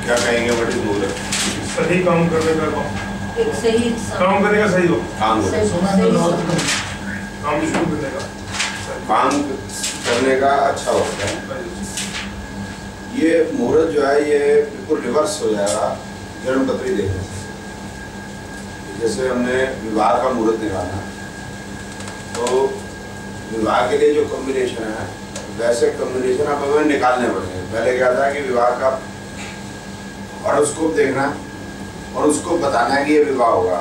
क्या कहेंगे what is मुहूर्त? सही काम करने का, एक सही काम करने का सही हो, काम शुरू करने का, काम करने का अच्छा होता है। ये मुहूर्त जो है ये बिल्कुल रिवर्स हो जाएगा जन्मपत्री देखने से। जैसे हमने विवाह का मुहूर्त निकाला तो विवाह के लिए जो कॉम्बिनेशन है वैसे कॉम्बिनेशन अब हमें निकालने पड़ेंगे। पहले क्या था कि विवाह का हॉरोस्कोप देखना और उसको बताना है कि ये विवाह होगा।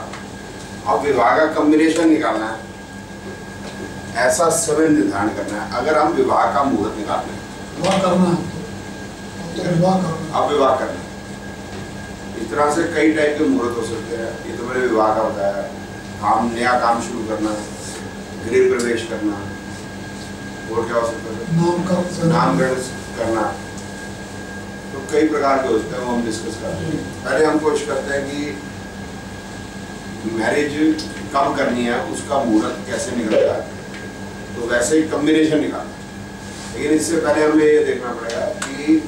अब विवाह का कॉम्बिनेशन निकालना है, ऐसा समय निर्धारण करना है। अगर हम विवाह का मुहूर्त निकालना है, विवाह करना है तो विवाह करना, अब विवाह करना है। इस तरह से कई टाइप के मुहूर्त हो सकते हैं। ये तो मैंने विवाह का बताया, काम नया काम शुरू करना, गृह प्रवेश करना, और क्या हो सकता है, नामकरण करना। तो कई प्रकार के होते हैं, वो हम डिस्कस करते हैं। पहले हम कोशिश करते हैं कि मैरिज कब करनी है, उसका मुहूर्त कैसे निकलता है, तो वैसे ही कॉम्बिनेशन निकालना है। लेकिन इससे पहले हमें ये देखना पड़ेगा कि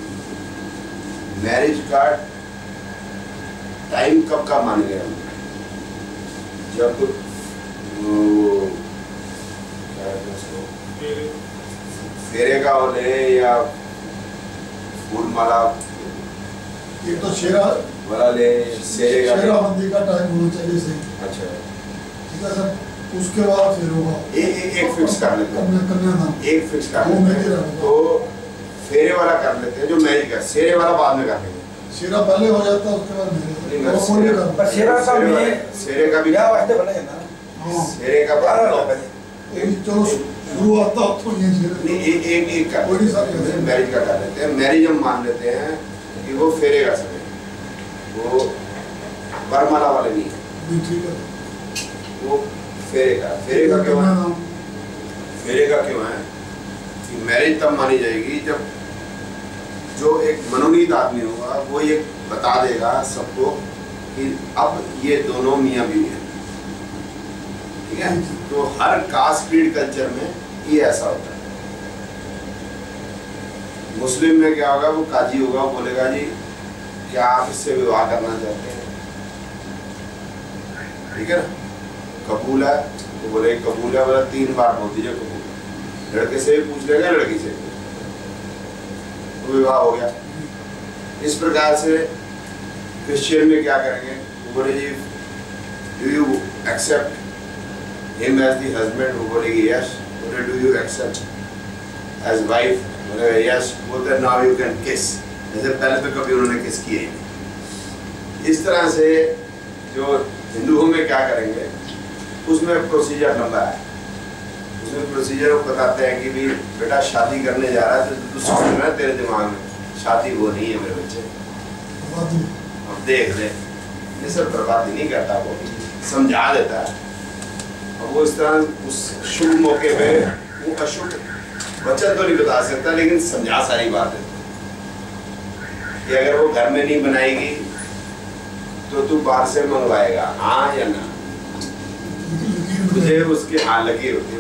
मैरिज का टाइम कब का मानेंगे हम। जब फेरे का हो ले या फूलमाला, ये तो शेरा वाला ले, शेराबंदी का टाइम होना चाहिए सही। अच्छा ठीक है सर, उसके बाद फिर होगा एक फिक्स कर लेते हैं, कन्यादान एक फिक्स कर लेते हैं। तो फेरे वाला कर लेते हैं जो मैरिज का, शेरे वाला बाद में कर लेंगे। शेरा पहले हो जाता है, उसके बाद शेरे का भी क्या वास्ते बने ना, शेरे का बाद चलो शुरुआत तो एक कर मैरिज का कर लेते हैं। मैरिज हम मान लेते हैं कि वो फेरे का समय, वो वरमाला वाले नहीं है, ठीक है। वो फेरे का क्यों है? फेरे का क्यों है कि मैरिज तब मानी जाएगी जब जो एक मनोनीत आदमी होगा वो ये बता देगा सबको कि अब ये दोनों मियाँ बीवी हैं। ठीक है, तो हर कास्ट क्रीड कल्चर में ये ऐसा होता है। मुस्लिम में क्या होगा, वो काजी होगा, वो बोलेगा जी क्या आप इससे विवाह करना चाहते हैं? ठीक है ना, कबूल है तो बोले कबूल है, बोला 3 बार बोल दीजिए कबूल। लड़के से भी पूछ लेगा, लड़की से, तो विवाह हो गया। इस प्रकार से क्रिश्चियन में क्या करेंगे, वो बोले जी do you accept him as the husband, वो बोलेगी yes, बोले do you accept as wife, बोले yes, बोलते now you can kiss। जैसे पहले तो कभी उन्होंने किस किया ही नहीं। इस तरह से जो हिंदुओं में क्या करेंगे, उसमें प्रोसीजर लंबा है। उसमें प्रोसीजर वो बताते हैं कि भी बेटा शादी करने जा रहा है तो तू समझ रहा है तेरे दिमाग में शादी वो नहीं है मेरे बच्चे, अब देख ले। ये सब बर्बादी नहीं करता, वो समझा देता है। अब वो इस तरह उस शुभ मौके पे वो अशुभ वचन तो नहीं बता सकता, लेकिन समझा सारी बात है कि अगर वो घर में नहीं बनाएगी तो तू बाहर से मंगवाएगा, हाँ या ना। तुझे उसके हाँ लगी होती है,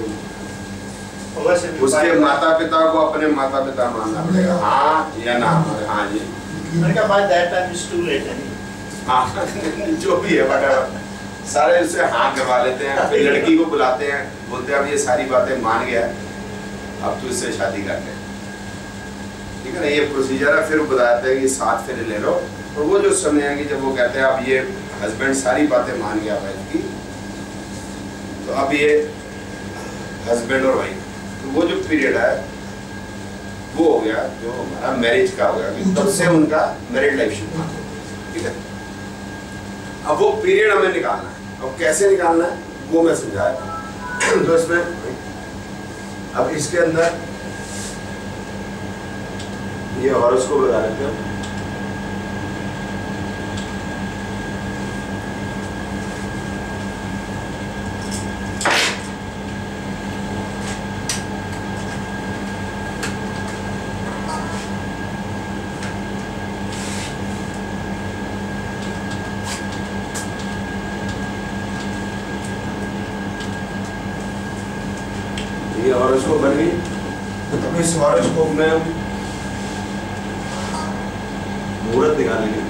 उसके माता पिता को अपने माता पिता मानना पड़ेगा, हाँ या ना। हाँ जी, हाँ जो भी है बट सारे उससे हाँ करवा लेते हैं। फिर लड़की को बुलाते हैं, बोलते हैं अब ये सारी बातें मान गया, अब तू इससे शादी कर ले। ठीक है ना, ये प्रोसीजर है। फिर बताते हैं कि 7 फेरे ले लो, और वो जो समय है कि जब वो कहते हैं अब ये हस्बैंड सारी बातें मान गया वाइफ की, तो अब ये हस्बैंड और वाइफ, तो वो जो पीरियड है वो हो गया जो हमारा मैरिज का हो गया, तब से उनका मैरिड लाइफ शुरू हुआ। ठीक है, अब वो पीरियड हमें निकालना है। अब कैसे निकालना है वो मैं समझाया। तो इसमें अब इसके अंदर ये हॉरोस्कोप लगा लेते हैं। ये हॉरोस्कोप बन गई। अब इस हॉरोस्कोप में मुहूर्त दिखा लेंगे।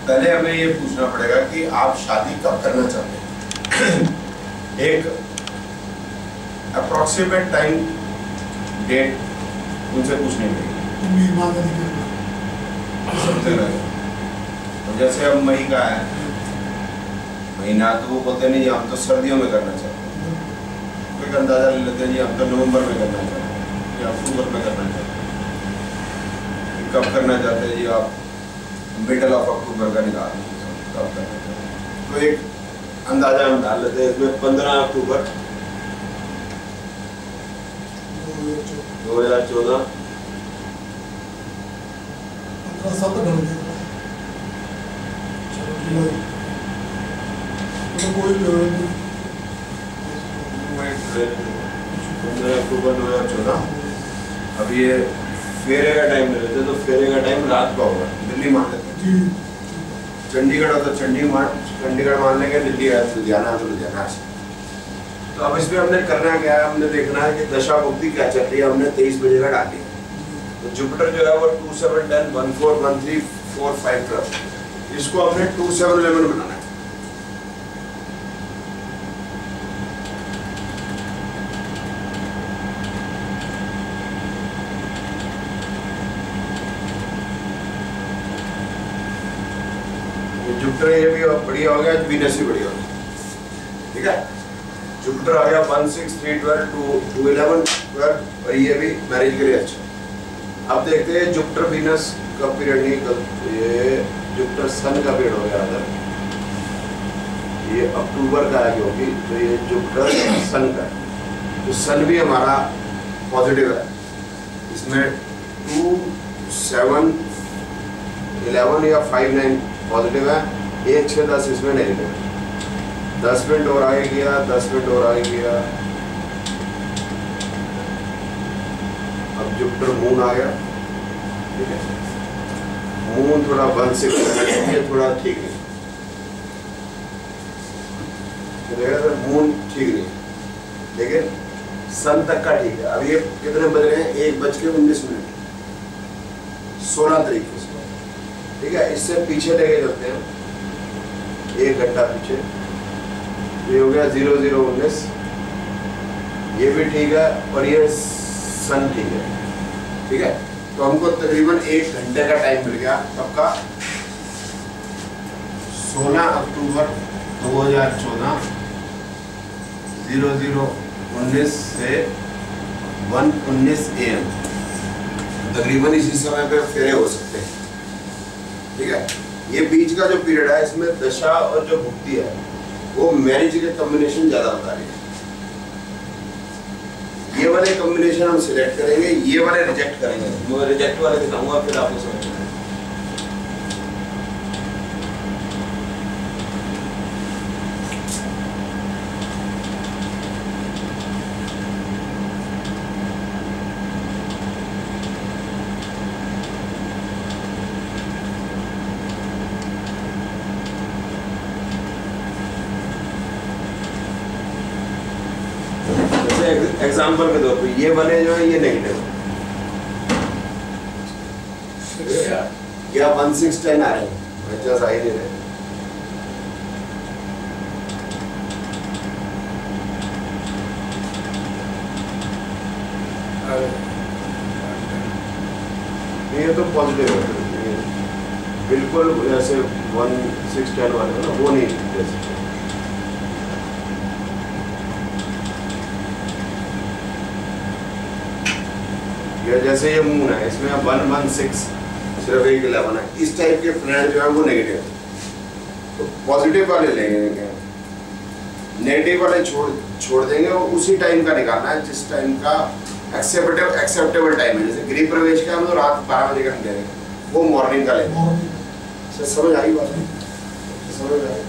पहले हमें ये पूछना पड़ेगा कि आप शादी कब करना चाहते हैं। एक अप्रोक्सीमेट टाइम डेट उनसे पूछनी पड़ेगी। तो जैसे अब मई का है महीना, तो वो बोलते नहीं हम तो सर्दियों में करना चाहते हैं। कोई अंदाजा ले लेते हैं जी हम तो नवंबर में करना चाहते हैं या अक्टूबर में करना चाहते हैं। कब करना चाहते हैं जी आप? मिडल ऑफ अक्टूबर का निकाल कब करना चाहते हैं। तो एक अंदाजा हम डाल लेते हैं इसमें 15 अक्टूबर 2014। 15 अक्टूबर 2014। अब ये फेरे का टाइम ले लेते, तो फेरे का टाइम रात का होगा। दिल्ली मान लेते हैं, चंडीगढ़ हो तो चंडीगढ़ मान लेंगे, दिल्ली है तो लुधियाना है तो लुधियाना है। तो अब इसमें हमने करना क्या है, हमने देखना है कि दशा भुक्ति क्या चल रही है। हमने 23 बजे का डाली है, तो जुपिटर जो है वो 2 7 10 1 4 1 3 4 5 12, इसको हमने 2 7 11 बनाना है। जुपिटर ये भी बढ़िया हो गया, वीनस भी बढ़िया हो गया। ठीक है, जुपिटर आ गया 1 6 3 12 2 11 12, और ये भी मैरिज के लिए अच्छा। अब देखते हैं जुपिटर वीनस का पीरियड नहीं, कब ये जुपिटर सन का पीरियड हो गया अगर ये अक्टूबर का है, क्योंकि तो ये जुपिटर सन का है। तो सन भी हमारा पॉजिटिव है, इसमें 2 7 11 या 5 9 पॉजिटिव है, 1 6 10 इसमें नेगेटिव है। 10 मिनट और आगे किया, 10 मिनट और आगे किया। अब जुपिटर मून आ गया। ठीक है, मून थोड़ा 1 6 ये थोड़ा ठीक है, मून ठीक नहीं, लेकिन सन तक का ठीक है। अब ये कितने बज रहे हैं? 1:19, 16 तारीख को। ठीक है, इससे पीछे लेके चलते हैं 1 घंटा पीछे। ये हो गया 00:19, ये भी ठीक है, और ये सन ठीक है। ठीक है, तो हमको तकरीबन 1 घंटे का टाइम मिल गया। कब का? 16 अक्टूबर 2014 00:19 से 1:19 AM। तकरीबन इसी समय पे फेरे हो सकते हैं। ठीक है, ये बीच का जो पीरियड है इसमें दशा और जो भुक्ति है वो मैरिज के कॉम्बिनेशन ज्यादा बता रही है। ये वाले कॉम्बिनेशन हम सिलेक्ट करेंगे, ये वाले रिजेक्ट करेंगे। मैं रिजेक्ट वाले दिखाऊंगा, फिर आपको समझ में आएगा। एग्जाम्पल के तौर पे ये वाले जो है ये नेगेटिव या 1 6 10 आ रहे हैं, बच्चा सही नहीं रहे। ये तो पॉजिटिव है, बिल्कुल जैसे 1 6 10 वाले ना वो नहीं जैसे। या जैसे ये मून है, इसमें 1 1 6 सिर्फ 1 11 है। इस टाइप के प्लैनेट जो है वो नेगेटिव है, तो पॉजिटिव वाले लेंगे, नेगेटिव वाले छोड़ देंगे। और उसी टाइम का निकालना है जिस टाइम का एक्सेप्टेबल टाइम है। जैसे गृह प्रवेश का हम तो रात 12 बजे का निकालेंगे, वो मॉर्निंग का लेंगे। समझ आई बात? समझ आई?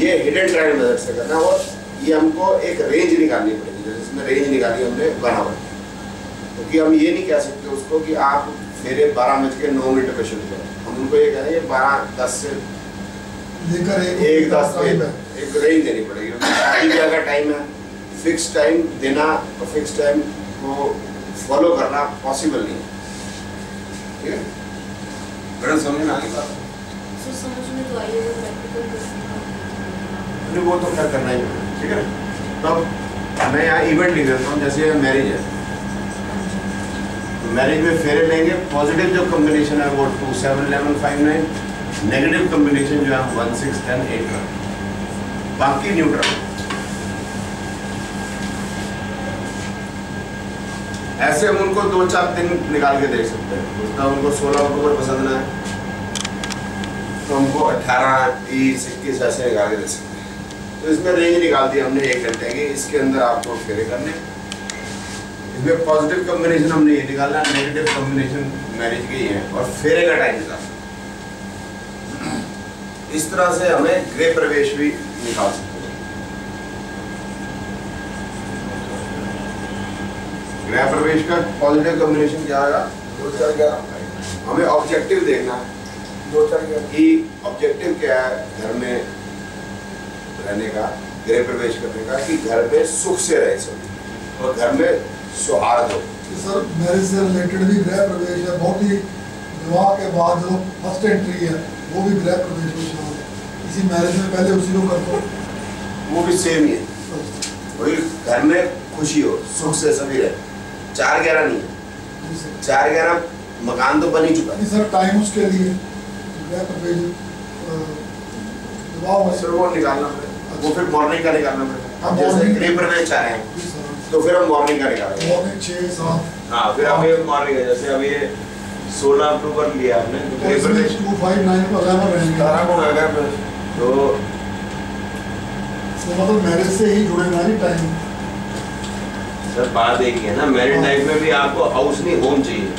ये हिडन ट्रायल मेथड से करना है। और ये हमको एक रेंज निकालनी पड़ेगी। जैसे इसमें रेंज निकाली हमने 1 आवर, क्योंकि हम ये नहीं कह सकते उसको कि आप फेरे 12:09 पे शुरू करें। हम उनको ये कह रहे हैं 12:10 से लेकर 1:10 पे एक रेंज देनी पड़ेगी। शादी ब्याह का टाइम है, फिक्स टाइम देना और फिक्स टाइम को फॉलो करना पॉसिबल नहीं है। ठीक है, बड़ा समझ में आ गई बात? समझ में तो आई है, प्रैक्टिकल वो तो क्या करना ही है। ठीक है, तो मैं यहाँ इवेंट लिख देता हूँ। जैसे मैरिज है, तो मैरिज में फेरे लेंगे। पॉजिटिव जो कम्बिनेशन है वो 2, 7, 11, 5, 9, नेगेटिव कम्बिनेशन जो है 1, 6, 10, 8, बाकी न्यूट्रल। ऐसे हम उनको 2-4 दिन निकाल के देख सकते हैं। उसका उनको 16 अक्टूबर पसंद ना है तो हमको 18, 20, 21 ऐसे निकाल के दे सकते हैं। तो इसमें रेंज निकाल दी हमने 1 घंटे की, इसके अंदर आपको फेरे करने। इसमें पॉजिटिव कॉम्बिनेशन हमने ये निकालना, नेगेटिव कॉम्बिनेशन मैरिज की है, और फेरे का टाइम निकालना। इस तरह से हमें गृह प्रवेश भी निकाल सकते हैं। गृह प्रवेश का पॉजिटिव कॉम्बिनेशन क्या आएगा? 2, 4, 11। हमें ऑब्जेक्टिव देखना है 2, 4, 11 कि ऑब्जेक्टिव क्या है घर में रहने का, गृह प्रवेश करने का, कि घर में सुख से रहे सभी और घर में सौहार्द हो। सर मैरिज से रिलेटेड भी गृह प्रवेश है, बहुत ही विवाह के बाद जो फर्स्ट एंट्री है वो भी गृह प्रवेश में शामिल है। इसी मैरिज में पहले उसी को कर दो, वो भी सेम ही है। वही घर में खुशी हो, सुख से सभी रहे। 4-11 नहीं है, 4-11 मकान तो बन ही चुका है। सर टाइम उसके लिए गृह प्रवेश विवाह में सर वो निकालना पड़ेगा, वो फिर मॉर्निंग का निकालना पड़ेगा। हाँ, जैसे morning- गृह प्रवेश चाह रहे हैं तो फिर हम मॉर्निंग का निकालेंगे। मॉर्निंग 6, 7 हाँ, फिर हम ये मॉर्निंग है। जैसे अभी ये 16 अक्टूबर लिया हमने, तो तो गृह इसमें प्रवेश 2, 5, 9 को 11 रहेंगे। 18 को गया फिर। तो मतलब मैरिज से ही जुड़ेगा नहीं टाइम। सर बात एक ही है ना, मैरिड लाइफ में भी आपको हाउस नहीं होम चाहिए,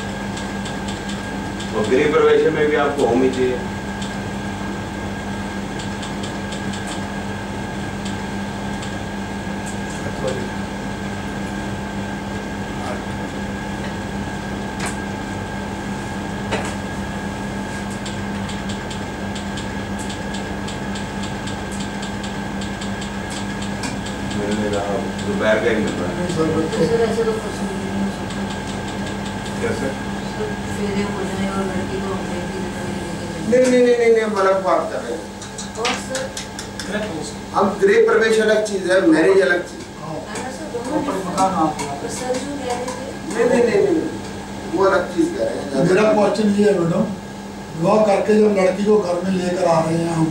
और गृह प्रवेश में भी आपको होम ही चाहिए। मिलने का दोपहर का ही मिल रहा है। सर ऐसे तो कुछ नहीं हो सकता। कैसे? सर फेरे हो जाए और लड़की को अपडेट भी नहीं, हम अलग बात कर रहे हैं। और सर हम गृह प्रवेश अलग चीज है, मैरिज अलग चीज। सर दोनों तो सर जो कह रहे थे नहीं, वो अलग चीज कह रहे हैं। मेरा क्वेश्चन ये है मैडम, विवाह करके जब लड़की को घर में लेकर आ रहे हैं हम,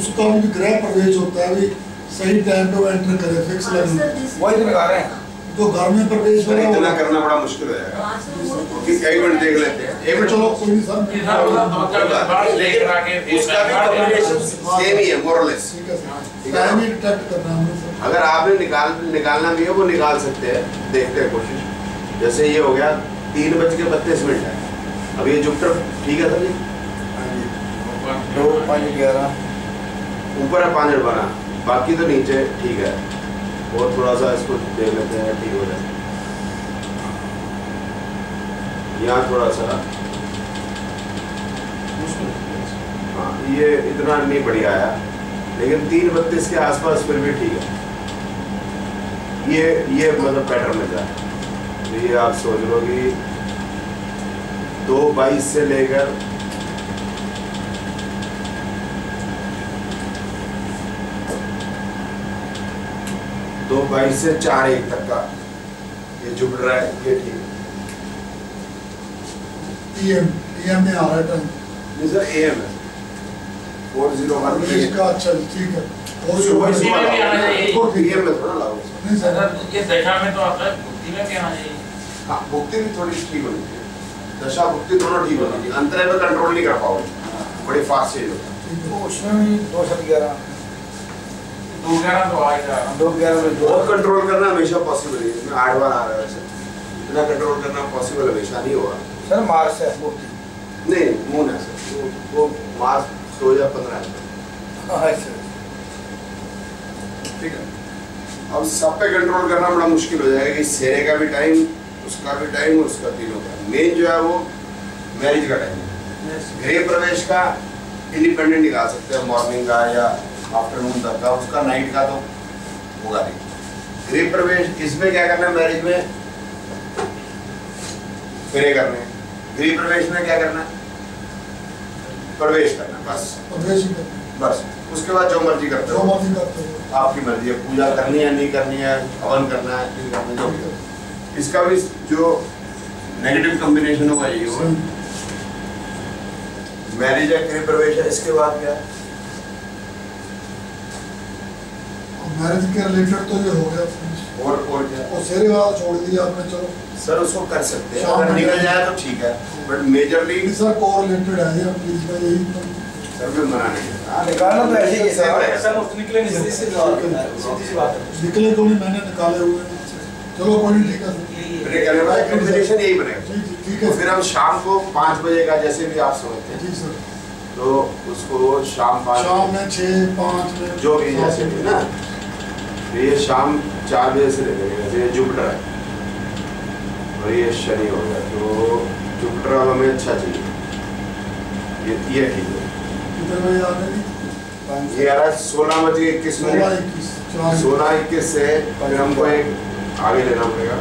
उसका भी गृह प्रवेश होता है, भी सही टाइम पे वो एंटर करे, फिक्स लगन वही तो लगा रहे हैं। तो घर में प्रवेश सर हो इतना करना बड़ा मुश्किल हो जाएगा। हाँ सर वो तो कि एक मिनट देख लेते हैं, एक मिनट चलो कोई नहीं सर, लेकिन उसका भी कॉम्बिनेशन सेम ही है मोरलेस। ठीक है सर, टाइम ही डिटेक्ट करना है हमें सर। अगर आपने निकालना भी है वो निकाल सकते हैं, देखते हैं कोशिश। जैसे ये हो गया 3:32 है, अब ये जुपिटर ठीक है सर जी, 2, 5, 11 ऊपर है 5 बना, बाकी तो नीचे ठीक है। और थोड़ा सा इसको देख लेते हैं, ठीक हो जाए। यहाँ थोड़ा सा हाँ, ये इतना नहीं बढ़िया आया, लेकिन 3:32 के आसपास फिर भी ठीक है। ये मतलब पैटर्न में था। तो ये आप सोच लो कि 2:22 से लेकर 2:22 से 4:01 तक का ये जुड़ रहा है, ये ठीक है। PM में आ रहा है टाइम नहीं सर, AM है 401 प्रवेश का। अच्छा ठीक है, और सुबह ये सुबह भी आना चाहिए। वो PM में थोड़ा लागू है। नहीं सर, ये दशा में तो आपका बुद्धि में क्या आना चाहिए? हाँ, भुक्ति भी थोड़ी ठीक होनी चाहिए, दशा भुक्ति दोनों ठीक होनी चाहिए। अंतराय में कंट्रोल नहीं कर पाओगे, बड़ी फास्ट चेंज होता है। तो उसमें भी 2, 7, 11 2 11 तो आएगा। 2, 11 में बहुत कंट्रोल करना हमेशा पॉसिबल है, इसमें 8 बार आ रहा है वैसे। इतना कंट्रोल करना पॉसिबल हमेशा नहीं होगा। सर मार्च है मूर्ति। नहीं, मून है सर, वो मार्च 2015 है। हाँ सर, ठीक है, अब सब पे कंट्रोल करना बड़ा मुश्किल हो जाएगा कि सेरे का भी टाइम, उसका भी टाइम, उसका तीनों का। मेन जो है वो मैरिज का टाइम है। गृह प्रवेश का इंडिपेंडेंट निकाल सकते हैं, मॉर्निंग का या आफ्टरनून तक का, उसका नाइट का तो होगा नहीं। गृह प्रवेश इसमें क्या करना है, मैरिज में फेरे करने, गृह प्रवेश में क्या करना है, प्रवेश करना, बस प्रवेश ही करते हैं। बस। उसके बाद जो मर्जी करते जो हो, मर्जी करते हो। आपकी मर्जी है, पूजा करनी है नहीं करनी है, हवन करना है नहीं करना है, जो भी हो। इसका भी जो नेगेटिव कॉम्बिनेशन होगा ये होगा। मैरिज है, गृह प्रवेश है, इसके बाद क्या है, मैरिज के रिलेटेड तो ये हो गया। और क्या और शेरे वाला छोड़ दिया आपने, चलो सर उसको कर सकते हैं, शाम अगर में निकल जाए तो ठीक है, बट मेजरली सर को रिलेटेड है ये, प्लीज मैं यही तो सर में मना नहीं है। हाँ, निकालना तो ऐसे ही है सर। सर उसको निकले नहीं सीधी सी बात है। निकले को नहीं, मैंने निकाले हुए हैं। चलो कोई नहीं, ठीक है सर। मेरे कहने का कॉम्बिनेशन यही बनेगा। जी जी ठीक तो है फिर हम शाम को 5 बजे का जैसे भी आप समझते हैं, जी सर। तो उसको शाम 5 शाम में 6, 5 में जो भी जैसे भी ना, तो ये शाम 4 बजे से ले लेंगे। जैसे ये जुपिटर है और ये शनि हो गया, तो जुपिटर वाला में अच्छा चाहिए, ये ठीक है। कितने बजे आ गए? ये आ रहा है 16:21 16, 21, 16:21 से फिर हमको एक आगे लेना पड़ेगा,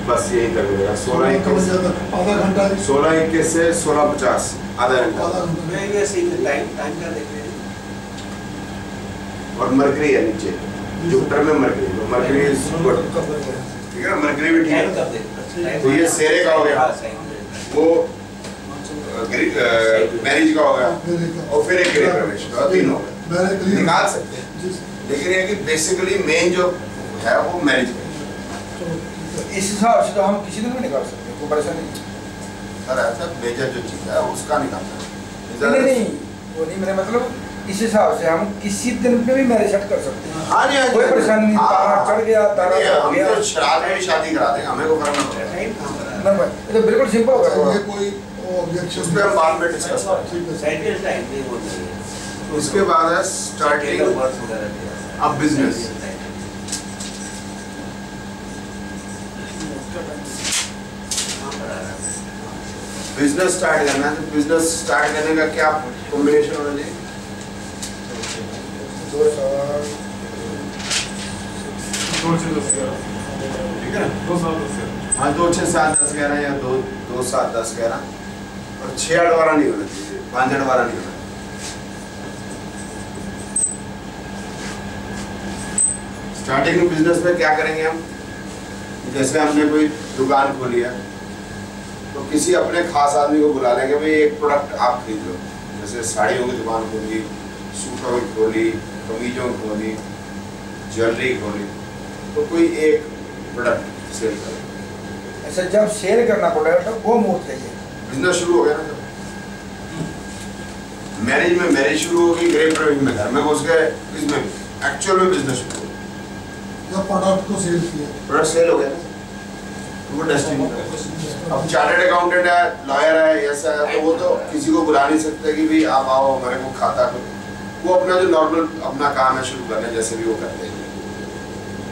बस यही तक मिलेगा। 16:21 आधा घंटा 16:21 से 16:50 आधा घंटा। आधा घंटा मैं ये सही टाइम का देख रहे हैं। और मरकरी है नीचे, जुपिटर में मरकरी, तो मरकरी इज गुड, ठीक है ना, मरकरी भी ठीक टाइम है। कब देख? तो ये सेरे का हो गया, वो मैरिज का हो गया, और फिर एक गृह प्रवेश का, 3 हो गए। मैंने क्लियर निकाल सकते हैं, जी सर। लेकिन ये कि बेसिकली मेन जो है वो मैरिज का है। चलो तो इस हिसाब से तो हम किसी दिन भी निकाल सकते हैं, कोई परेशानी नहीं। सर ऐसा मेजर जो चीज़ है उसका निकालना है। नहीं, वो नहीं, मेरा मतलब इस हिसाब से हम किसी दिन पे भी मैरिज सेट कर सकते हैं। हाँ जी, हाँ जी, कोई परेशानी नहीं, हाँ, तारा चढ़ गया, तारा नहीं, हो हम गया। तो श्राद्ध में भी शादी करा देंगे, हमें को फर्क नहीं पड़ेगा। टाइम कहाँ पर ना भाई, ये तो बिल्कुल सिंपल होगा ये थोड़ा। कोई ऑब्जेक्शन उस पर हम बाद में डिस्कस करेंगे। ठीक है सर। साइकिल टाइम नहीं होता है। उसके बाद है डेट स्टार्टिंग ऑफ बर्थ वगैरह दिया। अब बिजनेस। कहाँ पर आ रहा है? बिजनेस स्टार्ट करना है, तो बिजनेस स्टार्ट करने का क्या कॉम्बिनेशन होना चाहिए? 2 साल 2 से 10 11 ठीक है ना, 2 साल 10 11 हाँ 2 6 7 10 11 या 2 7 10 11 और 6 8 12 नहीं होना चाहिए, 5 8 12 नहीं होना। स्टार्टिंग में बिजनेस में क्या करेंगे हम, जैसे हमने कोई दुकान खोली है तो किसी अपने खास आदमी को बुला लेंगे, भाई एक प्रोडक्ट आप खरीद लो। जैसे साड़ियों की दुकान खोली, सूटों की खोली, कमीजों की खोली, ज्वेलरी खोली, तो कोई एक प्रोडक्ट सेल करे। अच्छा, जब सेल करना पड़ेगा तो वो मुहूर्त चाहिए। बिजनेस शुरू हो गया ना, मैरिज में मैरिज शुरू होगी, गृह प्रवेश में घर में घुस गए, इसमें एक्चुअल में बिजनेस शुरू हो गया, जब प्रोडक्ट को सेल किया, प्रोडक्ट सेल हो गया ना, तो वो डेस्टिनी। अब चार्टर्ड अकाउंटेंट है, लॉयर है, ऐसा है, तो वो तो किसी को बुला नहीं सकते कि भाई आप आओ हमारे को खाता करो। वो अपना जो नॉर्मल अपना काम है शुरू करना, जैसे भी वो करते हैं,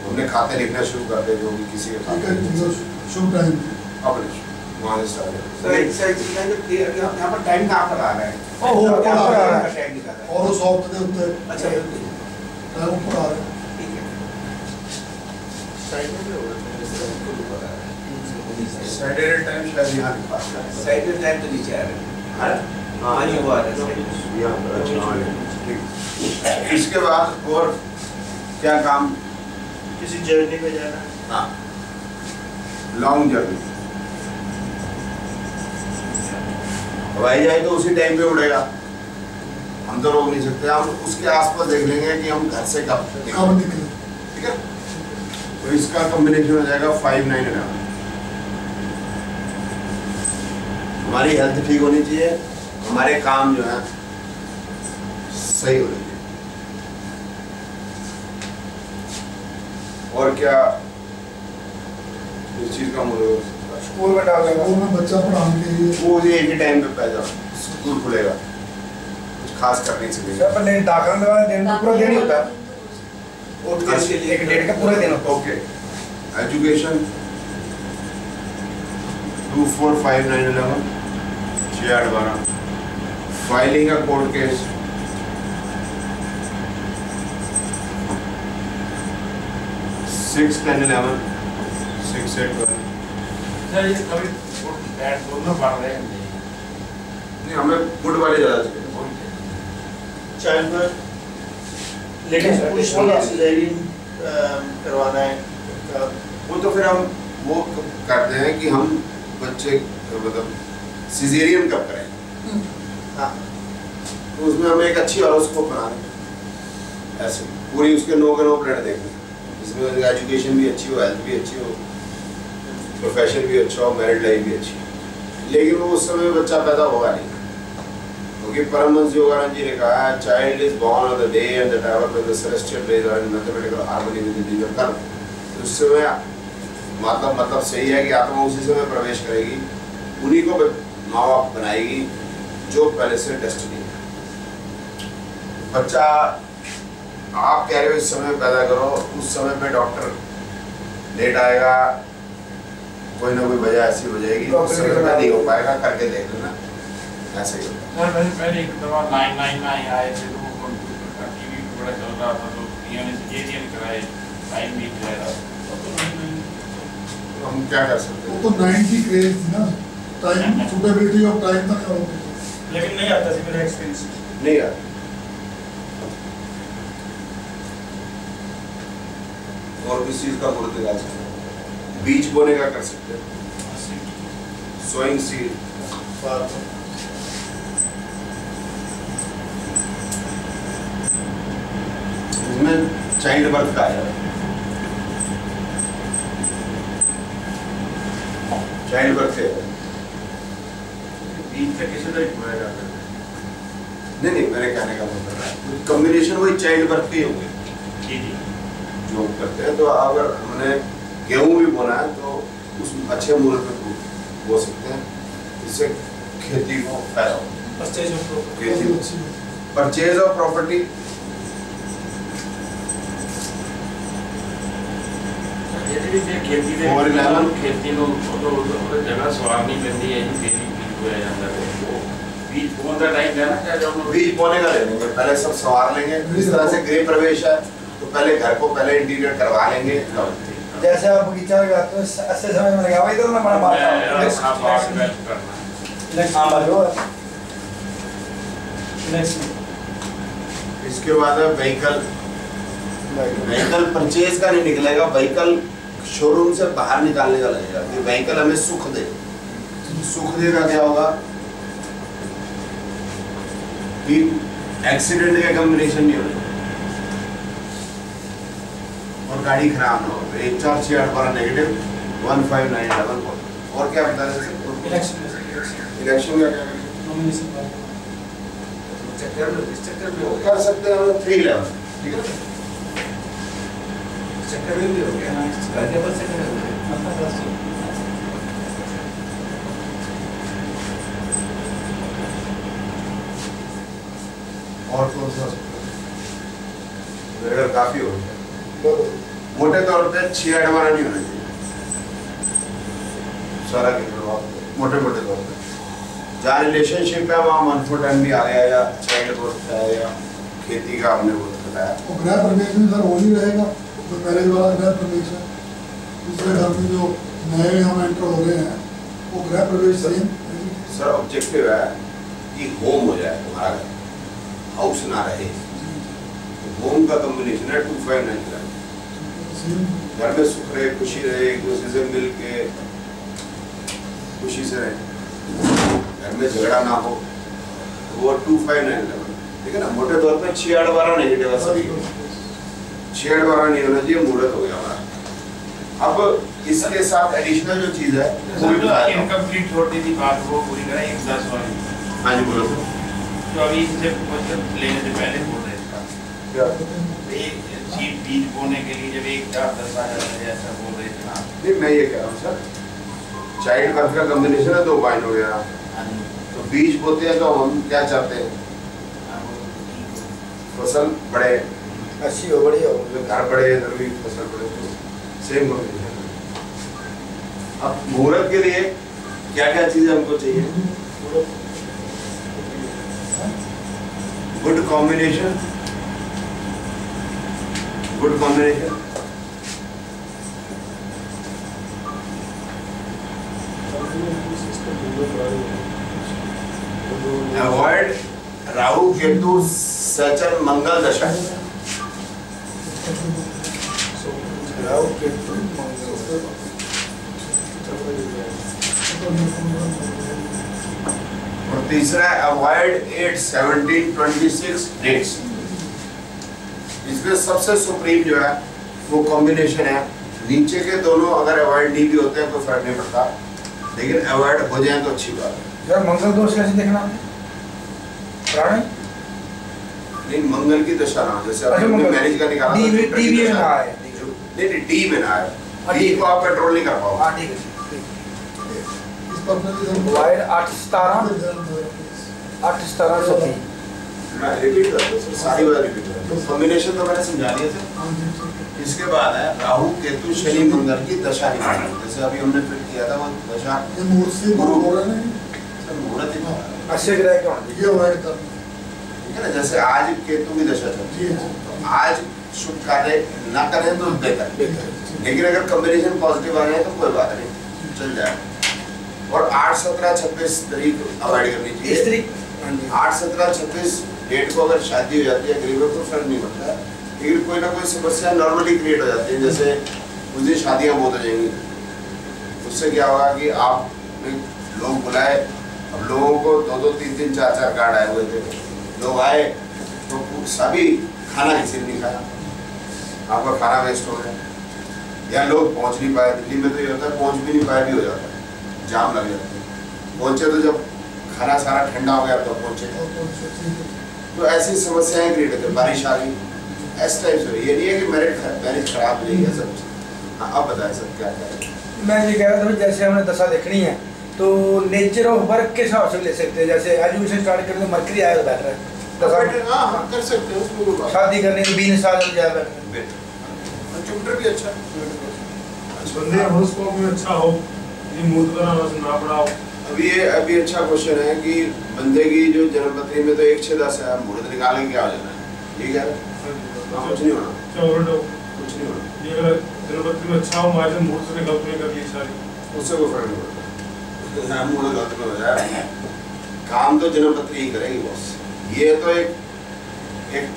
हमने खाते लिखना शुरू कर दे, जो भी किसी के ठीक है, खाते शुभ टाइम अपने वहाँ से स्टार्ट। यहाँ पर टाइम कहाँ पर आ रहा है? और वो ऊपर आ रहा है, टाइम निकाल रहा है। और वो सॉफ्ट के उत्ते अच्छा बिल्कुल टाइम ऊपर आ रहा है। ठीक है। सैटरडे टाइम शायद यहाँ लिखा है। साइड में टाइम तो नीचे आ रहा है। हाँ ये वो आ रहा है। यहाँ पर अच्छा, हाँ, ठीक। इसके बाद और क्या काम? किसी जर्नी पे जाना है। हाँ, लॉन्ग जर्नी। हवाई जहाज तो उसी टाइम पे उड़ेगा, हम तो रोक नहीं सकते। हम उसके आसपास देख लेंगे कि हम घर से कब कब निकले। ठीक है, तो इसका कॉम्बिनेशन हो जाएगा 5 9 11। हमारी हेल्थ ठीक होनी चाहिए, हमारे काम जो है सही होने चाहिए। और क्या इस चीज का मूल्य स्कूल में डाल देगा। स्कूल में बच्चा पढ़ाने के लिए वो एक ही टाइम पे पैदा स्कूल खुलेगा, कुछ खास कर नहीं सकेगा। सर, पर नहीं, दाखिला दवा देने पूरा देनी होता है। और किसके लिए? एक डेट का पूरा दिन होता है। Okay, education 245911 6/8/12, filing a court case 6/10/11 6/8/12। Sir ये कभी गुड बैड दोनों पढ़ रहे हैं नहीं, हमें गुड वाले ज़्यादा चाहिए। चाइल्ड बर्थ, लेकिन कुछ सिजेरियन करवाना है वो तो फिर हम वो करते हैं कि हम बच्चे मतलब सिजेरियन कब करें, हाँ तो उसमें हम एक अच्छी हॉरोस्कोप बना दें, ऐसे पूरी उसके 9 के 9 प्लेनेट देखें, जिसमें एजुकेशन भी अच्छी हो, हेल्थ भी अच्छी हो, प्रोफेशन भी अच्छा हो, मैरिड लाइफ भी अच्छी हो। लेकिन वो उस समय बच्चा पैदा होगा नहीं, क्योंकि परमहंस योगानंद जी ने कहा है child is born on the day and the tower when the celestial rays are in mathematical harmony with the divine karma. तो उस समय मतलब सही है कि आत्मा उसी समय प्रवेश करेगी, उन्हीं को माँ बाप बनाएगी जो पहले से डेस्टिनी है। बच्चा आप कह रहे हो इस समय पैदा करो, उस समय पे डॉक्टर लेट आएगा, कोई ना कोई वजह ऐसी हो जाएगी, उस समय पे नहीं हो पाएगा, करके देख लेना, ऐसे ही होता है। सर मैंने पहले एक दफा 999 आए थे तो वो कंप्यूटर का टीवी पे बड़ा चल रहा था, तो पिया ने सिजेरियन कराए, टाइम बीत जाएगा। तो हम क्या कर सकते वो हैं? तो 90 क्रेज थी ना, टाइम सुटेबिलिटी ऑफ टाइम तक नहीं होती। लेकिन नहीं आता थी मेरा एक्सपीरियंस। नहीं यार, और किस चीज का मुहूर्त निकाल सकते हैं? बीज बोने का कर सकते हैं, सोइंग सीड, इसमें चाइल्ड बर्थ का है, चाइल्ड बर्थ है। बीच से किसी तरह बोया जाता है। नहीं, मेरे कहने का मतलब है कॉम्बिनेशन वही चाइल्ड बर्थ के ही होंगे जी जी। जो हम करते हैं। तो अगर हमने गेहूं भी बोना है तो उस अच्छे मुहूर्त में बो सकते हैं, इससे खेती को फायदा हो। परचेज ऑफ प्रॉपर्टी खेती में और 11 खेती में जगह स्वामी करनी है जो खेती बोया जाता है, वो बीज बोने का टाइम है ना, क्या जब बीज बोने का ले लेंगे, पहले सब संवार लेंगे। इस तरह से गृह प्रवेश है तो पहले घर को पहले इंटीरियर करवा लेंगे। जैसे आप बगीचा लगाते हो अच्छे समय में लगा, वही तो ना बड़ा बात है। अपना पार्ट वेल करना है। इसके बाद है व्हीकल। व्हीकल परचेज का नहीं निकलेगा, व्हीकल शोरूम से बाहर निकालने का लगेगा कि व्हीकल हमें सुख दे। सुख देगा क्या होगा कि एक्सीडेंट का कॉम्बिनेशन नहीं होगा और गाड़ी खराब ना हो। 1 4 6 8 12 नेगेटिव 1 5 9 11 और क्या बता रहे थे? इलेक्शन क्या चक्कर में कर सकते हैं 3 11, ठीक है? चक्कर में भी हो गया ना, और कौन सा मेरे घर काफी हो गया। मोटे तौर पे 6 8 12 नहीं होना चाहिए सारा के मोटे मोटे तौर पे। जहाँ रिलेशनशिप है वहाँ मनफुट भी आ गया, या चाइल्ड बर्थ है, या खेती का हमने वो बताया। वो गृह प्रवेश में सर वही रहेगा जो मैरिज वाला गृह प्रवेश है। दूसरे घर में जो नए हम एंटर हो रहे हैं वो गृह प्रवेश सेम। सर ऑब्जेक्टिव है कि होम हो जाए, तुम्हारा घर हाउस ना रहे। तो होम का कॉम्बिनेशन है 2 5 9 11। घर में सुख रहे, खुशी रहे, एक दूसरे से मिल के खुशी से रहे, घर में झगड़ा ना हो, वो 2 5 9 11, ठीक है ना? मोटे तौर पे 6 8 12 नेगेटिव है सभी। 6 8 12 नहीं होना चाहिए, मुहूर्त हो गया हमारा। अब इसके साथ एडिशनल जो चीज है वो भी बताया था। इनकम्प्लीट छोटी सी बात वो पूरी करें 1 10 वाली। हाँ जी बोलो। तो अभी इससे क्वेश्चन लेने से पहले बोल रहे थे क्या? एक सीड बीज बोने के लिए जब 1 4 10 आ जाता है ऐसा बोल रहे थे आप। नहीं, मैं ये कह रहा हूँ सर, चाइल्ड बर्थ का कॉम्बिनेशन है 2 पॉइंट हो गया। तो बीज बोते हैं तो हम क्या चाहते हैं? फसल बढ़े, अच्छी हो बढ़िया हो। जो घर बड़े इधर भी फसल बड़े तो सेम कॉम्बिनेशन। अब मुहूर्त के लिए क्या क्या चीजें हमको चाहिए? Good combination, good combination, avoid Rahu Ketu सचन मंगल दशा। राहु केतु मंगल। और तीसरा अवॉइड 8, 17, 26 डेट्स। इसमें सबसे सुप्रीम जो है वो कॉम्बिनेशन है। नीचे के दोनों अगर अवॉइड नहीं भी होते हैं कोई फर्क नहीं पड़ता, लेकिन अवॉइड हो जाए तो अच्छी बात है। यार मंगल दोष कैसे देखना प्राण? नहीं मंगल की दशा ना हो, जैसे अच्छा, आपने मंगल। मैरिज का निकाला डी था, में शुक्र की डी में दशा। ना आए। नहीं डी में ना आए, हाँ, डी को आप कंट्रोल नहीं कर पाओगे। हाँ ठीक है। इस पर अपने वाइड 8 17 8 17 27। मैं रिपीट कर दूं, सारी बात रिपीट कर दूं। कॉम्बिनेशन तो मैंने समझा दिया था। इसके बाद है राहु केतु शनि मंगल की दशा निकालना। जैसे अभी हमने फिट किया था वो दशा ये मुहूर्त से गुरु हो रहा है नहीं, सर मुहूर्त ही था। अच्छे ग्रह कौन? ये अवॉइड करना। ठीक है ना, जैसे आज केतु की दशा चल रही है तो आज शुभ कार्य ना करें तो बेहतर, लेकिन अगर कॉम्बिनेशन पॉजिटिव आ जाए तो कोई बात नहीं, चल जाए। और 8, 17, 26 तारीख अवॉइड करनी इस चाहिए। तरीक 8, 17, 26 डेट को अगर शादी हो जाती है गरीबों को फर्क नहीं पड़ता, लेकिन कोई ना कोई समस्या नॉर्मली क्रिएट हो जाती है। जैसे उस दिन शादियाँ बहुत हो जाएंगी, उससे क्या होगा कि आपने लोग बुलाए, अब लोगों को 2-2, 3-3, 4-4 कार्ड आए हुए थे, लोग आए तो सभी खाना किसी ने नहीं खाया, आपका खाना वेस्ट हो गया, या लोग पहुंच नहीं पाए। दिल्ली में तो ये होता है पहुंच भी नहीं पाए भी हो जाता है, जाम लग जाता है। पहुंचे तो जब खाना सारा ठंडा हो गया तो पहुंचे, तो ऐसी समस्याएं क्रिएट होती है। बारिश आ गई, ऐसे टाइप से। ये नहीं है कि मैरिज खराब हो जाएगी सब। हाँ अब बताएं सब क्या क्या है। मैं ये कह रहा था जैसे हमने दशा देखनी है तो नेचर ऑफ वर्क के हिसाब से ले सकते हैं। जैसे एजुकेशन स्टार्ट करें तो मरकरी आया तो बेटर है। हाँ हाँ कर सकते हैं, उसमें कोई बात शादी करने तो 20 साल हो जाए बेटर। नहीं। जुपिटर भी अच्छा है। बंदे हॉरोस्कोप में अच्छा हो, ये मूड बनाना ना पड़ा हो। अभी अच्छा क्वेश्चन है कि बंदे की जो जन्मपत्री में तो 1, 6, 10 है, मुहूर्त निकाल के क्या हो जाना है? ठीक है, कुछ नहीं होना, कुछ नहीं होना, ये अगर जन्मपत्री में अच्छा हो, मार्जिन मूड से गलत नहीं कर ली शादी, उससे कोई फर्क नहीं पड़ता। मुहूर्त गलत में हो जाए, काम तो जन्मपत्री ही करेगी बॉस। ये तो एक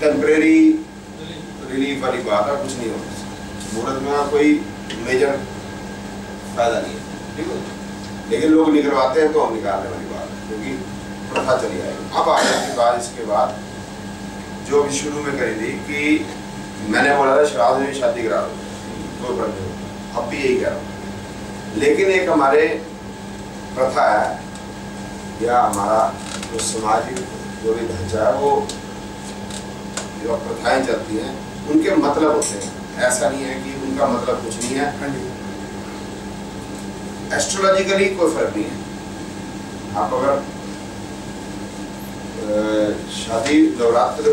टेम्परेरी रिलीफ वाली बात है, कुछ नहीं होना। मुहूर्त में कोई मेजर फायदा नहीं है, ठीक है। लेकिन लोग निकलवाते हैं तो हम निकालने वाली बात है, क्योंकि प्रथा चली आएगी। अब आने के बाद इसके बाद जो भी शुरू में करी थी कि मैंने बोला था श्राद्ध में शादी करा दो, कोई फर्क नहीं, अब भी यही कह रहा हूँ। लेकिन एक हमारे प्रथा है या हमारा जो सामाजिक जो भी ढांचा है, वो जो प्रथाएं चलती हैं उनके मतलब होते हैं। ऐसा नहीं है कि उनका मतलब कुछ नहीं है। एस्ट्रोलॉजिकली कोई फर्क नहीं है। आप अगर शादी नवरात्र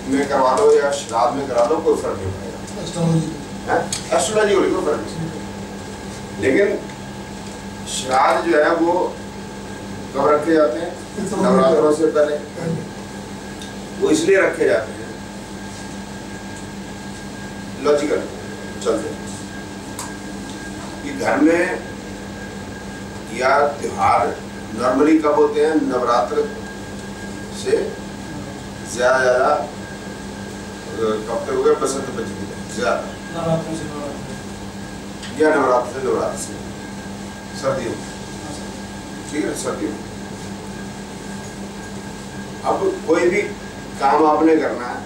में करवा लो या श्राद्ध में करा लो, कोई फर्क नहीं पड़ेगा। एस्ट्रोलॉजिकली कोई फर्क नहीं। लेकिन श्राद्ध जो है वो कब रखे जाते हैं? नवरात्रों से पहले। वो इसलिए रखे जाते हैं, लॉजिकल चलते हैं कि घर में या त्योहार नॉर्मली कब होते हैं? नवरात्र से ज्यादा कब तक हो गया? बसंत पंचमी तक ज्यादा, या नवरात्र से सर्दियों, ठीक है, सर्दियों। अब कोई भी काम आपने करना है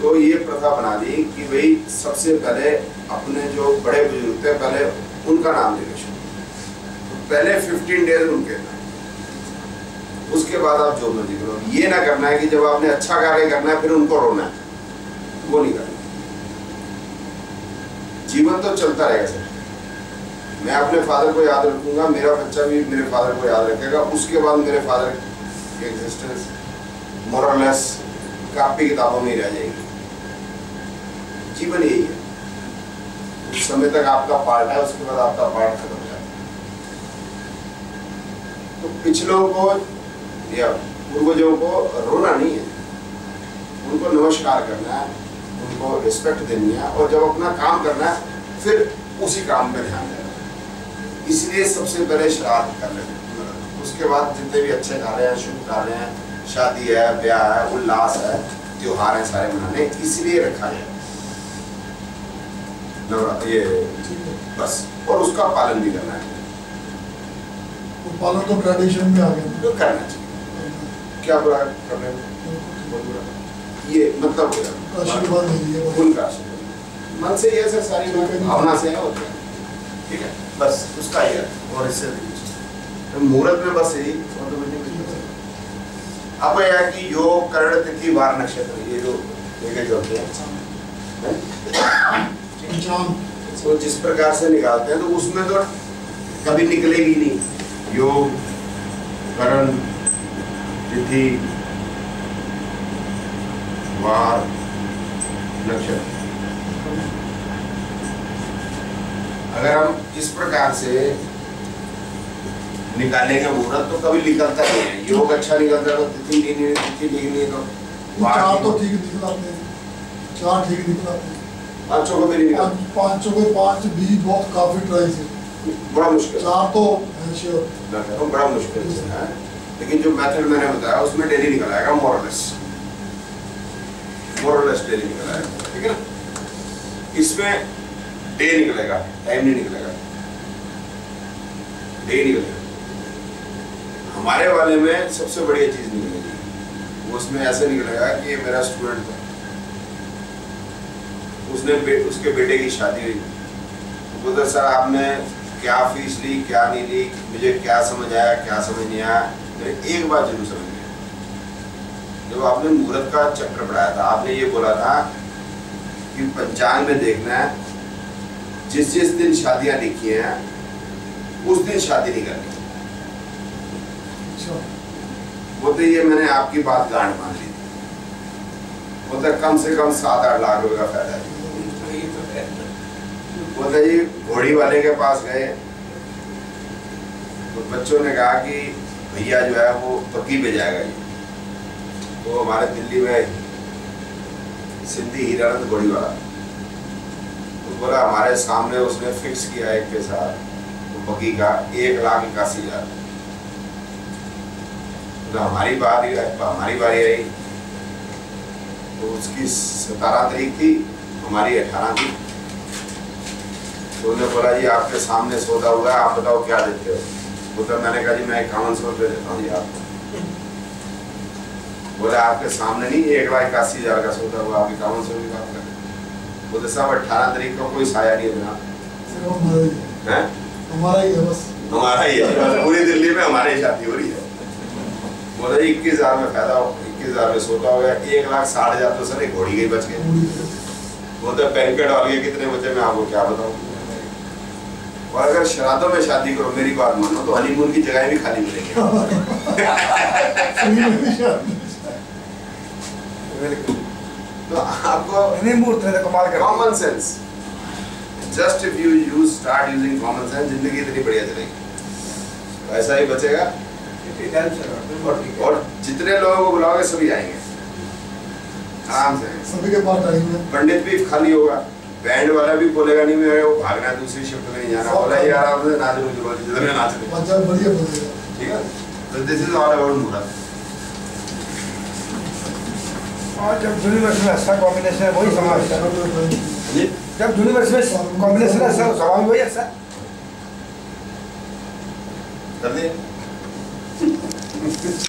तो ये प्रथा बना दी कि भाई सबसे पहले अपने जो बड़े बुजुर्ग थे पहले उनका नाम लेना शुरू, तो पहले 15 डेज उनके नाम, उसके बाद आप जो मर्जी करो। ये ना करना है कि जब आपने अच्छा कार्य करना है फिर उनको रोना है, वो नहीं करना। जीवन तो चलता रहेगा सर। मैं अपने फादर को याद रखूंगा, मेरा बच्चा भी मेरे फादर को याद रखेगा, उसके बाद मेरे फादर की एग्जिस्टेंस मोरलेस कापी किताबों में ही रह जाएगी। जीवन यही है, उस समय तक आपका पार्ट है, उसके बाद आपका पार्ट खत्म हो जाता है। तो पिछलों को या पूर्वजों को रोना नहीं है, उनको नमस्कार करना है, उनको रिस्पेक्ट देनी है, और जब अपना काम करना है फिर उसी काम पे ध्यान देना है। इसलिए सबसे पहले श्राद्ध कर लेना, उसके बाद जितने भी अच्छे कार्य हैं, शुभ कार्य हैं, शादी है, ब्याह है, उल्लास है, त्योहार है, सारे मनाने इसलिए रखा है ये बस, और उसका पालन भी करना है। तो पालन तो ट्रेडिशन में आ गया, तो करना चाहिए, क्या बुरा करने में, ये मतलब हो जाता है आशीर्वाद दे दिए उनका आशीर्वाद। मन से ये सारी भावना से है, होती है, ठीक है, बस उसका ही है। और इससे मुहूर्त में बस यही, और तो कुछ नहीं। अब यह है कि योग, कर्ण, तिथि, वार, नक्षत्र, ये जो लेके चलते हैं तो जिस प्रकार से निकालते हैं, तो उसमें तो कभी निकलेगी नहीं योग, कर्ण, तिथि, वार, नक्षत्र। अगर हम इस प्रकार से निकालेंगे मुहूर्त तो कभी निकलता नहीं है। योग अच्छा निकलता है तो तिथि ठीक नहीं तो चार तो ठीक निकलाते हैं, चार ठीक निकलाते हैं, पांचों को भी नहीं निकलता, पांचों को 5 भी बहुत काफी ट्राई से, बड़ा मुश्किल, चार तो है श्योर, बड़ा मुश्किल है। लेकिन जो मेथड मैंने बताया उसमें डेली निकल आएगा, मोरलेस डेली निकल आएगा, ठीक है ना। इसमें डे निकलेगा, टाइम नहीं निकलेगा, डे निकलेगा। हमारे वाले में सबसे बढ़िया चीज निकलेगी, उसमें ऐसे निकलेगा कि ये मेरा स्टूडेंट था, उसके बेटे की शादी हुई, तो बोलते सर आपने क्या फीस ली, क्या नहीं ली, मुझे क्या समझ आया, क्या समझ नहीं आया। मैंने एक बात जरूर समझ गया, जब आपने मुहूर्त का चक्र पढ़ाया था, आपने ये बोला था कि पंचांग में देखना है, जिस दिन शादियां लिखी हैं उस दिन शादी नहीं करनी। बोलते ये मैंने आपकी बात गांठ मान ली थी, बोलते कम से कम 7-8 लाख रुपए का फायदा है। बोलते जी घोड़ी वाले के पास गए तो बच्चों ने कहा कि भैया जो है वो पक्की पे जाएगा जी। तो हमारे दिल्ली में सिंधी हीरानंद घोड़ी वाला, तो बोला हमारे सामने उसने फिक्स किया एक के साथ तो बगी का 1,81,000। तो हमारी बारी आई तो उसकी 17 तारीख थी, हमारी 18 थी। तो उन्होंने बोला जी आपके सामने सौदा हुआ है, आप बताओ क्या देते हो। वो तो मैंने कहा जी मैं 51 रुपये देता हूँ जी आपको। बोला आपके सामने नहीं, 1,81,000 का सौदा हुआ, आप 51 की बात कर। बोले साहब 18 तारीख को कोई साया नहीं है जनाब, हमारा ही है बस, हमारा ही है, पूरी दिल्ली में हमारी शादी हो रही है। बोला 21,000 में फायदा हो, 21,000 में सौदा हो गया। 1,60,000 तो सर एक घोड़ी गई बच गई। बोलते बैंकेट वाले कितने बचे मैं आपको क्या बताऊं। और अगर श्राद्धों में शादी करो, मेरी बात मानो, तो हनीमून की जगह भी खाली मिलेगी। तो आपको common sense, just if you start using common sense, जिंदगी इतनी बढ़िया चलेगी। ऐसा ही बचेगा और जितने लोगों को बुलाओगे सभी आएंगे आराम से, सभी के पास आएंगे। पंडित भी खाली होगा, बैंड वाला भी बोलेगा नहीं मैं वो भागना दूसरी शिफ्ट में नहीं जाना, बोला यार आराम से नाच लो जिधर नाच लो, अच्छा बढ़िया बोलेगा, ठीक है। तो दिस इज ऑल अबाउट मुहूर्त। और जब यूनिवर्स में अच्छा कॉम्बिनेशन है वही समाज है, जब यूनिवर्स में कॉम्बिनेशन है सब समाज वही अच्छा कर दिए।